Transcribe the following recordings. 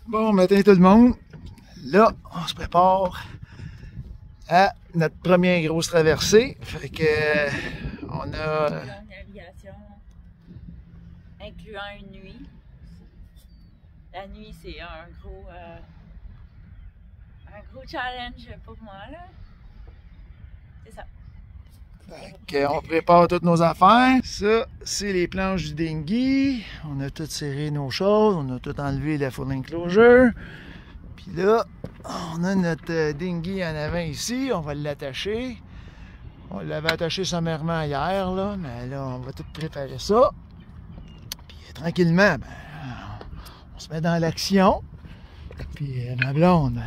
Bon matin tout le monde. Là, on se prépare à notre première grosse traversée. Fait que on a Une navigation incluant une nuit. La nuit, c'est un gros challenge pour moi là. C'est ça. fait qu'on prépare toutes nos affaires. Ça, c'est les planches du dinghy. On a tout serré nos choses. On a tout enlevé la full enclosure. Puis là, on a notre dinghy en avant ici. On va l'attacher. On l'avait attaché sommairement hier, là, mais là, on va tout préparer ça. Puis tranquillement, ben, on se met dans l'action. Puis ma blonde,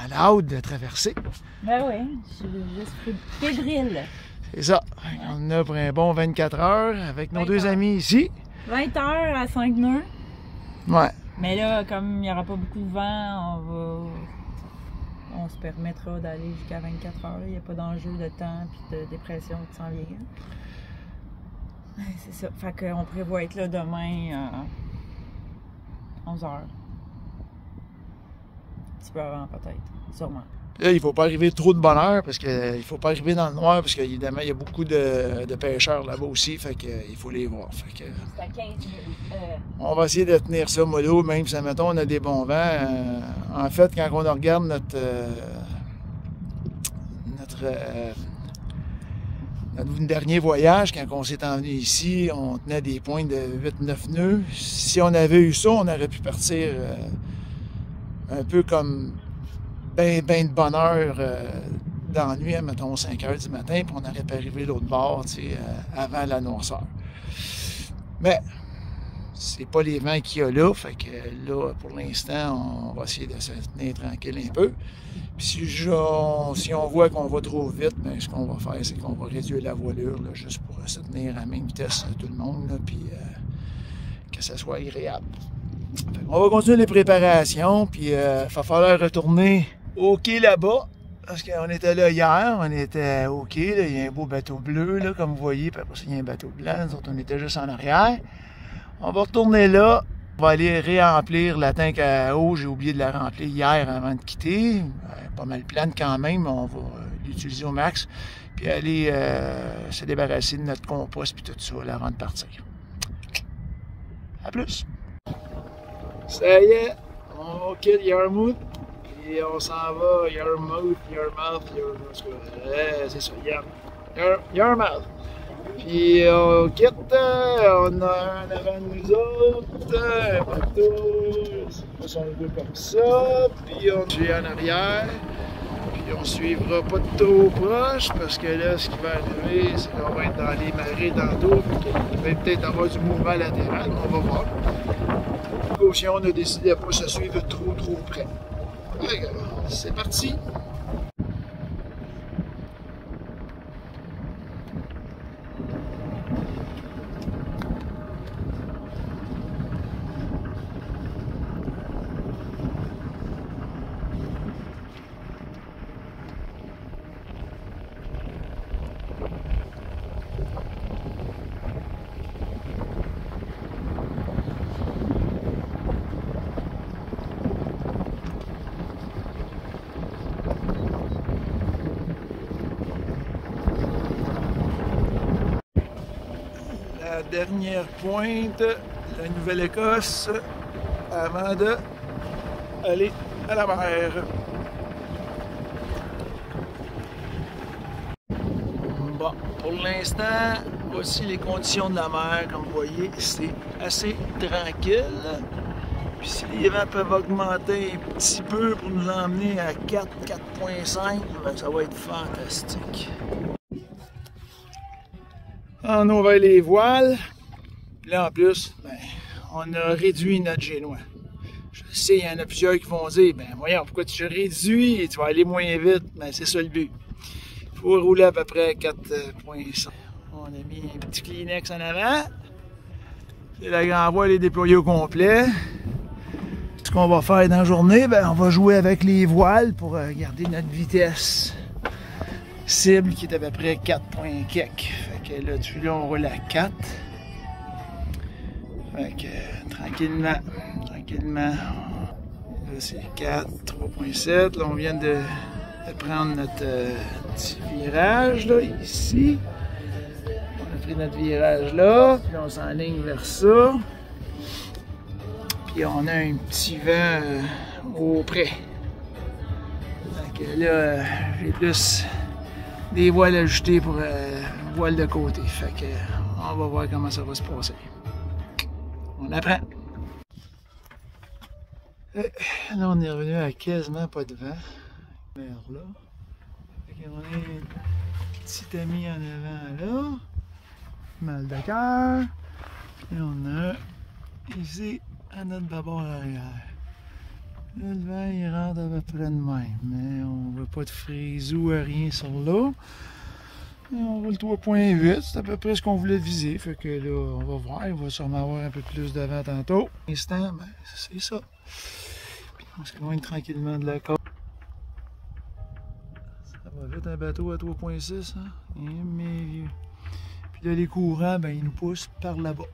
elle a hâte de traverser. Ben oui, je suis juste fébrile. C'est ça. On a pour un bon 24 heures avec nos deux amis ici. 20 heures à 5 nœuds. Ouais. Mais là, comme il n'y aura pas beaucoup de vent, on se permettra d'aller jusqu'à 24 heures. Il n'y a pas d'enjeu de temps et de dépression qui s'en vient. C'est ça. Fait qu'on prévoit être là demain à 11 heures. Un petit peu avant peut-être, sûrement. Là, il ne faut pas arriver trop de bonne heure parce qu'il ne faut pas arriver dans le noir parce qu'évidemment, il y a beaucoup de pêcheurs là-bas aussi. Fait qu'il faut les voir. Fait que, c'est à 15 minutes. On va essayer de tenir ça mollo, même si, admettons, on a des bons vents. En fait, quand on regarde notre dernier voyage, quand on s'est envenu ici, on tenait des points de 8-9 nœuds. Si on avait eu ça, on aurait pu partir un peu comme ben de bonne heure dans la nuit, mettons 5 heures du matin, puis on aurait pu arriver de l'autre bord, avant la noirceur. Mais c'est pas les vents qu'il y a là, fait que là, pour l'instant, on va essayer de se tenir tranquille un peu. Puis si on voit qu'on va trop vite, bien, ce qu'on va faire, c'est qu'on va réduire la voilure, là, juste pour se tenir à la même vitesse tout le monde, là, puis que ça soit agréable. On va continuer les préparations, puis il va falloir retourner au quai là-bas, parce qu'on était là hier, on était au quai, là, il y a un beau bateau bleu, là, comme vous voyez, puis après ça, il y a un bateau blanc, nous autres, on était juste en arrière. On va retourner là, on va aller réemplir la tank à eau, j'ai oublié de la remplir hier avant de quitter, pas mal pleine quand même, on va l'utiliser au max, puis aller se débarrasser de notre compost puis tout ça, là, avant de partir. À plus! Ça y est, on quitte Yarmouth, et on s'en va Yarmouth, c'est ça, Yarmouth. Puis on quitte, on a un avant de nous autres, un bateau, ils sont deux comme ça, puis on est en arrière, puis on suivra pas de trop proche, parce que là, ce qui va arriver, c'est qu'on va être dans les marées tantôt, puis il va peut-être avoir du mouvement latéral, on va voir. Précaution, on a décidé de ne pas se suivre trop près. C'est parti! La dernière pointe, la Nouvelle-Écosse, avant d'aller à la mer. Bon, pour l'instant, voici les conditions de la mer. Comme vous voyez, c'est assez tranquille. Puis si les vents peuvent augmenter un petit peu pour nous emmener à 4, 4.5, ben ça va être fantastique. On a ouvert les voiles. Puis là, en plus, ben, on a réduit notre génois. Je sais, il y en a plusieurs qui vont dire, ben voyons, pourquoi tu réduis et tu vas aller moins vite? Ben c'est ça le but. Il faut rouler à peu près 4.5. On a mis un petit Kleenex en avant. Et la grande voile est déployée au complet. Ce qu'on va faire dans la journée, ben, on va jouer avec les voiles pour garder notre vitesse cible qui est à peu près 4 points quelques. Fait que là-dessus, là, on roule à 4. Fait que tranquillement, Là, c'est 4, 3.7. Là, on vient de prendre notre petit virage, là, ici. On a pris notre virage là, puis on s'enligne vers ça. Puis on a un petit vent au près. Donc là, j'ai plus des voiles ajustées pour voile de côté. Fait que on va voir comment ça va se passer. On apprend. Là, on est revenu à quasiment pas de vent. Vers là. Fait qu'on a un petit ami en avant là. Mal de cœur. Et on a ici à notre bâbord arrière. Là, le vent il rentre à peu près de même, mais on ne veut pas de frisou à rien sur l'eau. On va le 3.8, c'est à peu près ce qu'on voulait viser. Fait que là, on va voir, il va sûrement avoir un peu plus de vent tantôt. Pour l'instant, ben, c'est ça. Puis on s'éloigne tranquillement de la côte. Ça va vite un bateau à 3.6, hein? Mais vieux. Puis là, les courants, ben, ils nous poussent par là-bas.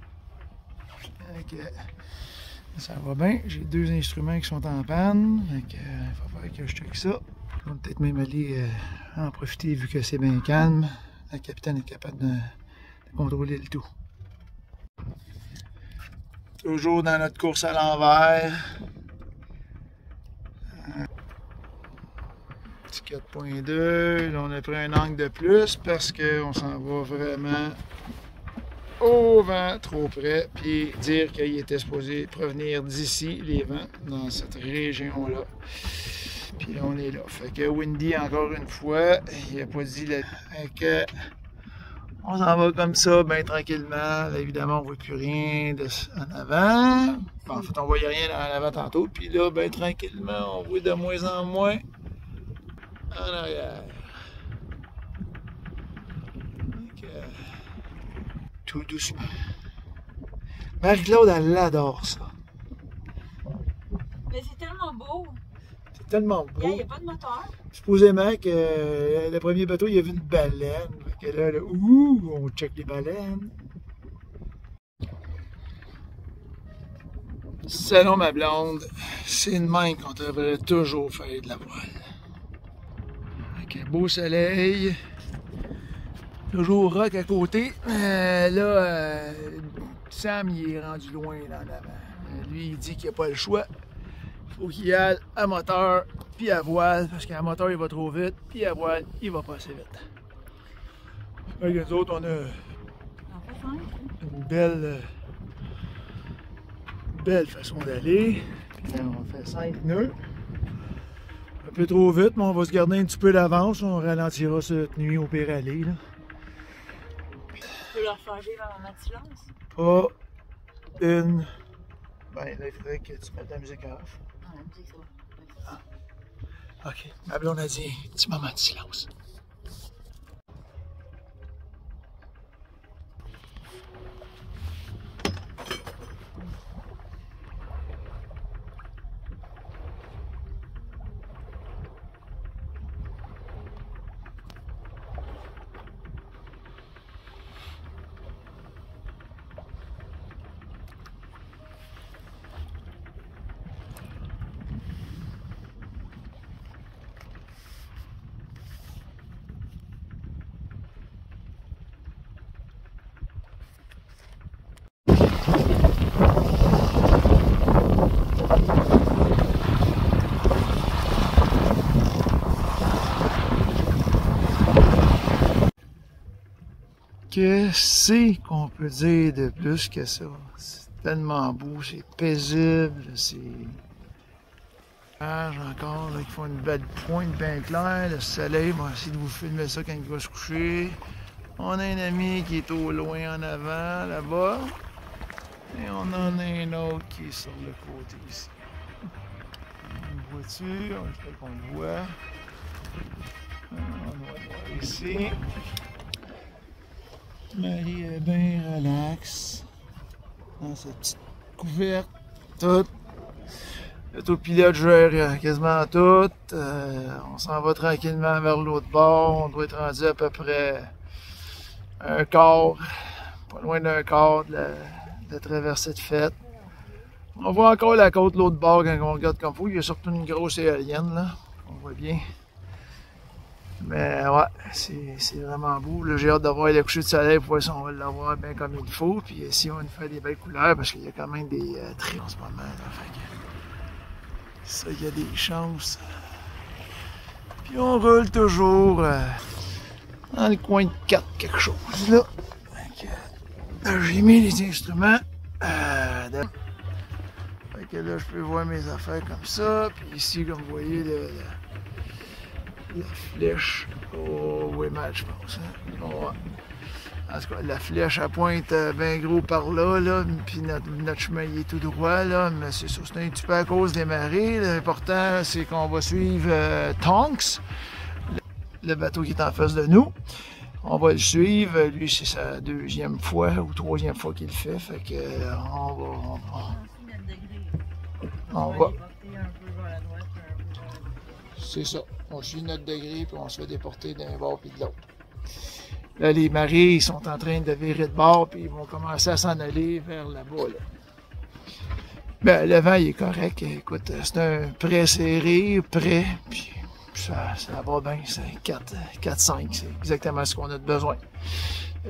Ça va bien. J'ai deux instruments qui sont en panne. Il va falloir que je check ça. On va peut-être même aller en profiter vu que c'est bien calme. Le capitaine est capable de contrôler le tout. Toujours dans notre course à l'envers. Petit 4.2. Là, on a pris un angle de plus parce qu'on s'en va vraiment au vent, trop près, puis dire qu'il était supposé provenir d'ici, les vents, dans cette région-là. Puis là, on est là. Fait que Windy, encore une fois, il n'a pas dit que on s'en va comme ça, bien tranquillement. Là, évidemment, on ne voit plus rien en avant. En fait, on ne voyait rien en avant tantôt. Puis là, bien tranquillement, on voit de moins en moins en arrière. Tout doucement. Marie-Claude, elle adore ça. Mais c'est tellement beau. C'est tellement beau. Il n'y a pas de moteur. Supposément que le premier bateau, il y avait une baleine. Fait que là, ouh, on check les baleines. Selon ma blonde, c'est une même qu'on devrait toujours faire de la voile. Avec un beau soleil. Toujours rock à côté. Sam, il est rendu loin là en avant. Lui, il dit qu'il n'y a pas le choix. Il faut qu'il y aille à moteur puis à voile, parce qu'à moteur, il va trop vite, puis à voile, il va pas assez vite. Avec nous autres, on a une belle façon d'aller. Puis là, on fait 5 nœuds. Un peu trop vite, mais on va se garder un petit peu d'avance. On ralentira cette nuit au pire aller. Là. Tu peux leur faire vivre un moment de silence? Pas une. Ben là, il faudrait que tu mettes la musique off. Ah, la musique, ça va. Ah. Ok. Ma blonde a dit un petit moment de silence. Qu'est-ce qu'on peut dire de plus que ça? C'est tellement beau, c'est paisible, c'est... Encore, là, qui font une belle pointe bien claire, le soleil, on va essayer de vous filmer ça quand il va se coucher. On a un ami qui est au loin en avant, là-bas. Et on en a un autre qui est sur le côté ici. Une voiture, j'espère qu'on le voit. On va le voir ici. Marie est bien relaxe dans sa petite couverte, toute. L'autopilote gère quasiment tout. On s'en va tranquillement vers l'autre bord. On doit être rendu à peu près un quart, pas loin d'un quart de la traversée de fête. On voit encore la côte de l'autre bord quand on regarde comme faut. Il y a surtout une grosse éolienne, là. On voit bien. Mais ouais, c'est vraiment beau. J'ai hâte d'avoir le coucher de soleil pour voir si on va l'avoir bien comme il faut. Puis ici, on va nous faire des belles couleurs parce qu'il y a quand même des traits en ce moment. Là. Fait que, ça, il y a des chances. Puis on roule toujours dans le coin de 4 quelque chose. Là, j'ai mis les instruments. Fait que là, je peux voir mes affaires comme ça. Puis ici, comme vous voyez, la flèche au Weymouth, je pense. Hein? Ouais. En tout cas, la flèche à pointe bien gros par là, puis notre chemin il est tout droit, là, mais c'est ça, c'est un petit peu à cause des marées. L'important, c'est qu'on va suivre Tonks, le bateau qui est en face de nous. On va le suivre. Lui, c'est sa 2e fois ou 3e fois qu'il le fait. Fait que on va. C'est ça. On suit notre degré puis on se fait déporter d'un bord puis de l'autre. Là, les marées, ils sont en train de virer de bord puis ils vont commencer à s'en aller vers là-bas. Là. Ben, le vent, il est correct. Écoute, c'est un prêt serré, prêt, puis ça va bien. C'est 4-5, c'est exactement ce qu'on a de besoin.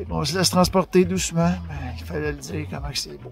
On se laisse transporter doucement, mais il fallait le dire comment c'est beau.